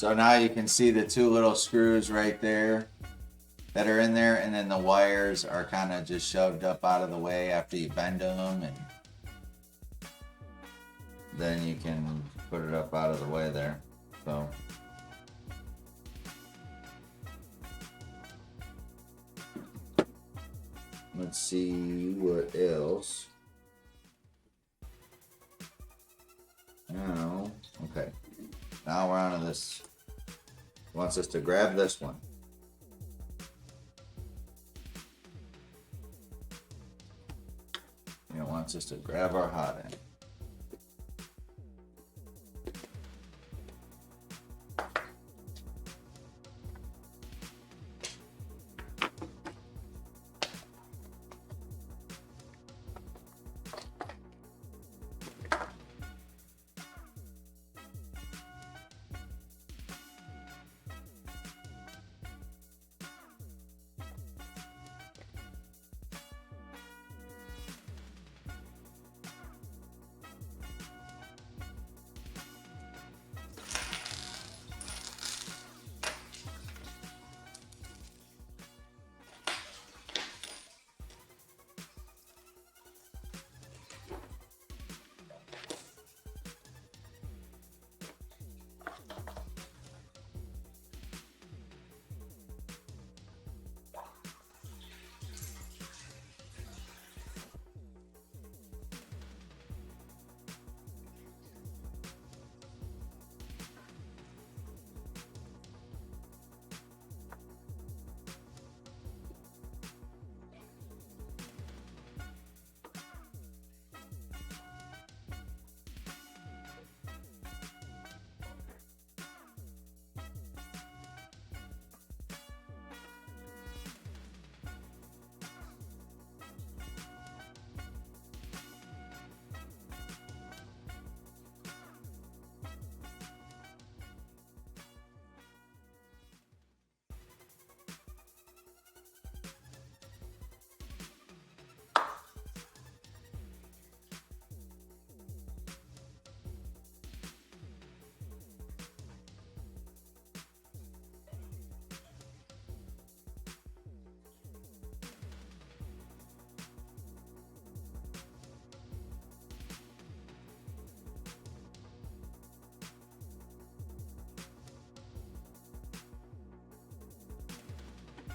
So now you can see the two little screws right there that are in there, and then the wires are kind of just shoved up out of the way after you bend them, and then you can put it up out of the way there. So let's see what else. Now, okay. Now we're on to this. It wants us to grab this one. It wants us to grab our hot end.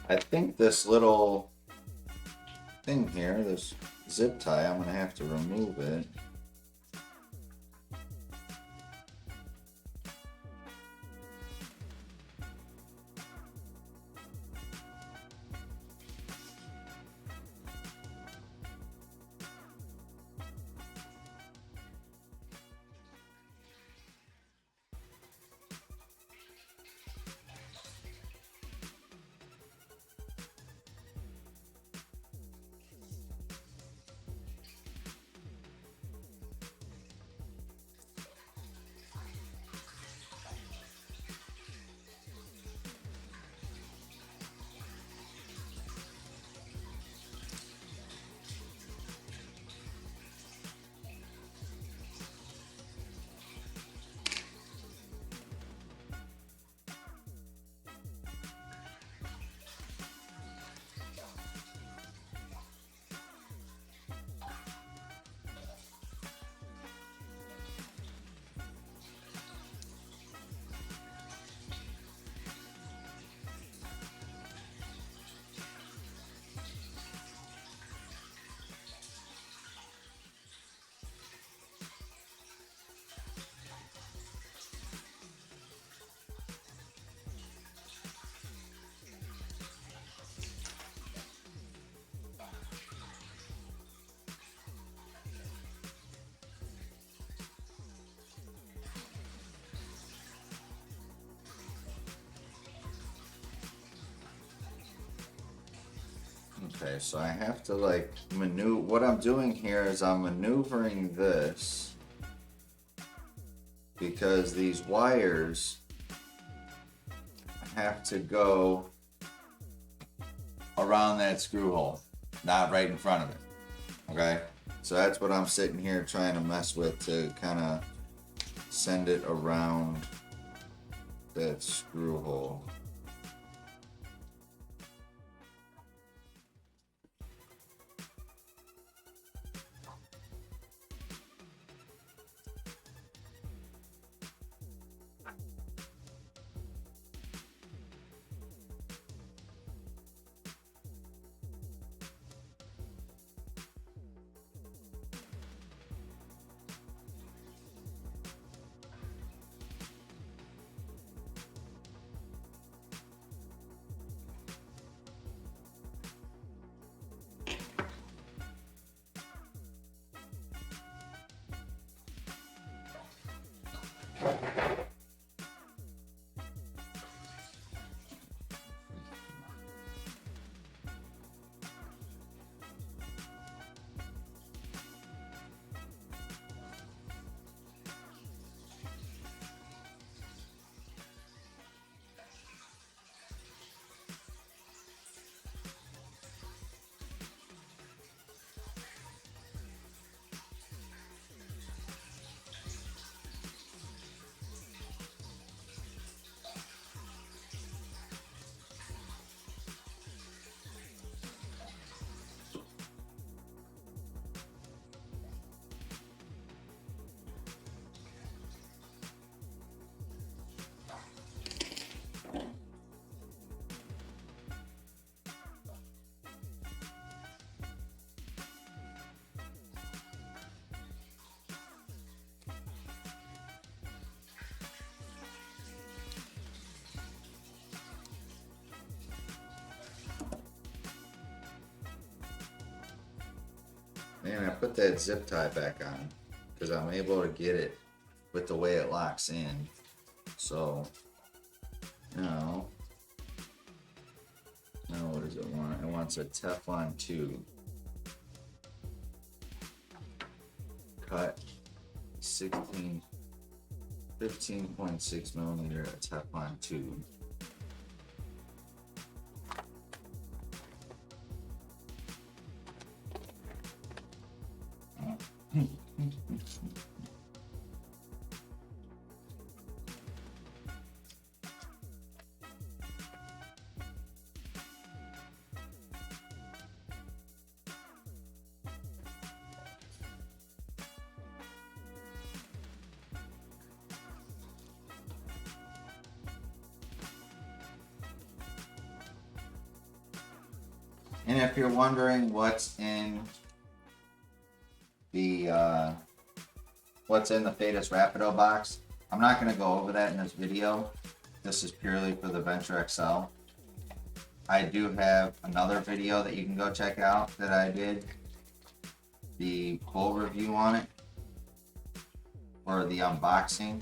I think this little thing here, this zip tie, I'm gonna have to remove it. Okay, so I have to like maneuver. What I'm doing here is I'm maneuvering this because these wires have to go around that screw hole, not right in front of it. Okay, so that's what I'm sitting here trying to mess with to kind of send it around that screw hole. Man, I put that zip tie back on because I'm able to get it with the way it locks in. So, now what does it want? It wants a Teflon tube. Cut 15.6 millimeter Teflon tube. And if you're wondering what's in the Fysetc Rapido box, I'm not going to go over that in this video. This is purely for the Venture XL. I do have another video that you can go check out that I did, the full review on it, or the unboxing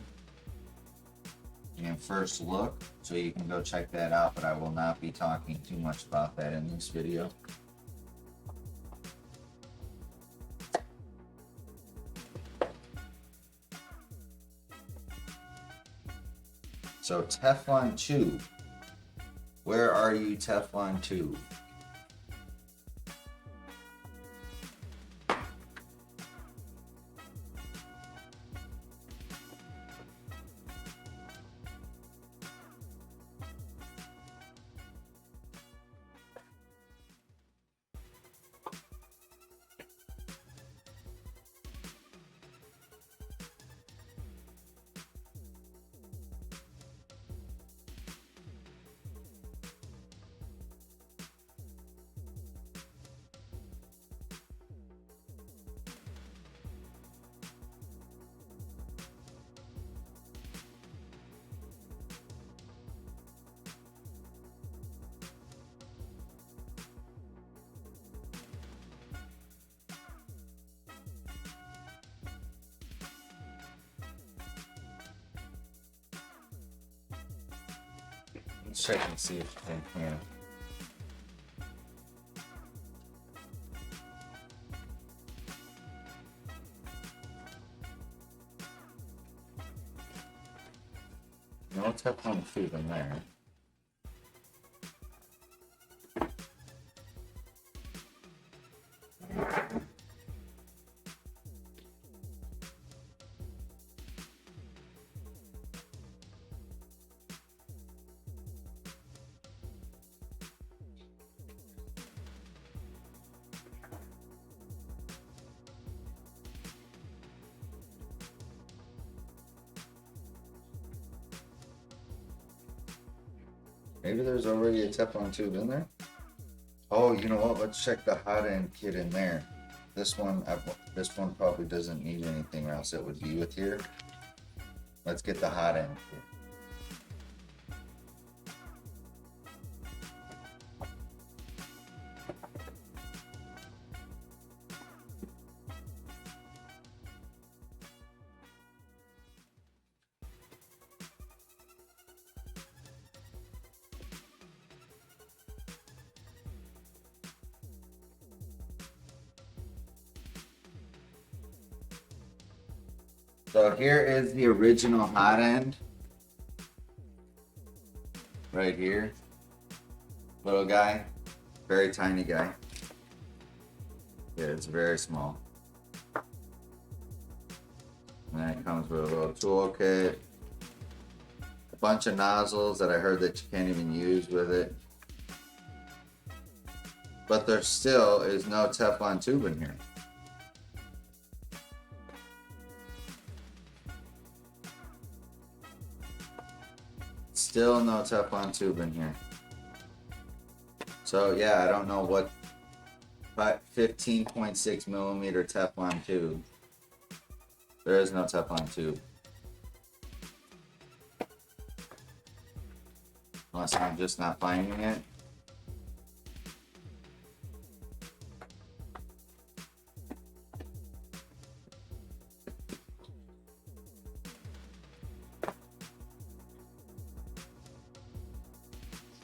and first look, so you can go check that out, but I will not be talking too much about that in this video. So Teflon tube, where are you, Teflon tube? Let's check and see if I can. No Teflon tube in there. Maybe there's already a Teflon tube in there. Oh, you know what? Let's check the hot end kit in there. This one probably doesn't need anything, or else it would be with here. Let's get the hot end kit. So here is the original hot end. Right here. Little guy. Very tiny guy. Yeah, it's very small. And then it comes with a little toolkit. A bunch of nozzles that I heard that you can't even use with it. But there still is no Teflon tube in here. Still no Teflon tube in here. So yeah, I don't know what 15.6 millimeter Teflon tube. There is no Teflon tube. Unless I'm just not finding it.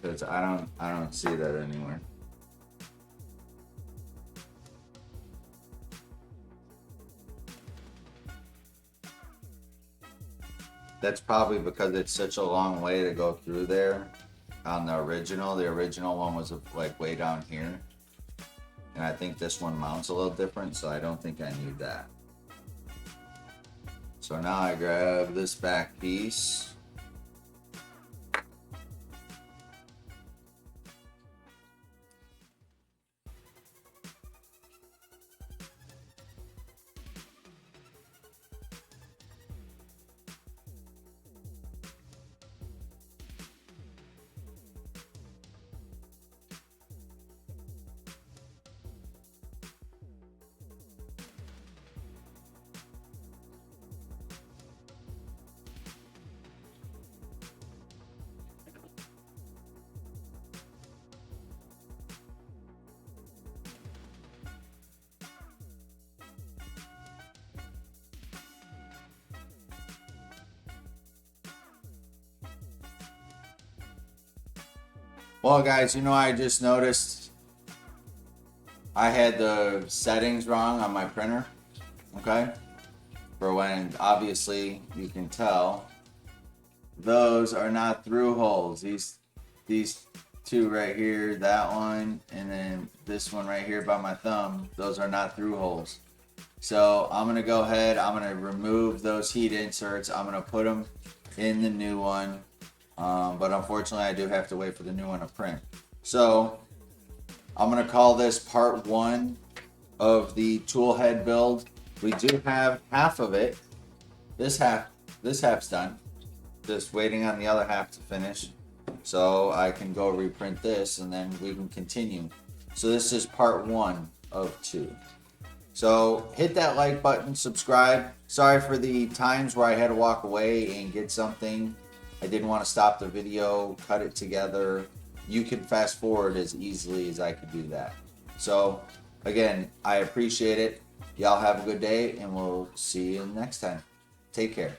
Because I don't see that anywhere. That's probably because it's such a long way to go through there on the original. The original one was like way down here. And I think this one mounts a little different, so I don't think I need that. So now I grab this back piece. Well, guys, you know, I just noticed I had the settings wrong on my printer, okay? For when, obviously, you can tell, those are not through holes. These two right here, that one, and then this one right here by my thumb, those are not through holes. So I'm gonna go ahead, I'm gonna remove those heat inserts, I'm gonna put them in the new one. But unfortunately I do have to wait for the new one to print. So I'm going to call this part 1 of the tool head build. We do have half of it. This half's done. Just waiting on the other half to finish. So I can go reprint this and then we can continue. So this is part 1 of 2. So hit that like button, subscribe. Sorry for the times where I had to walk away and get something. I didn't want to stop the video, cut it together. You can fast forward as easily as I could do that. So again, I appreciate it. Y'all have a good day and we'll see you next time. Take care.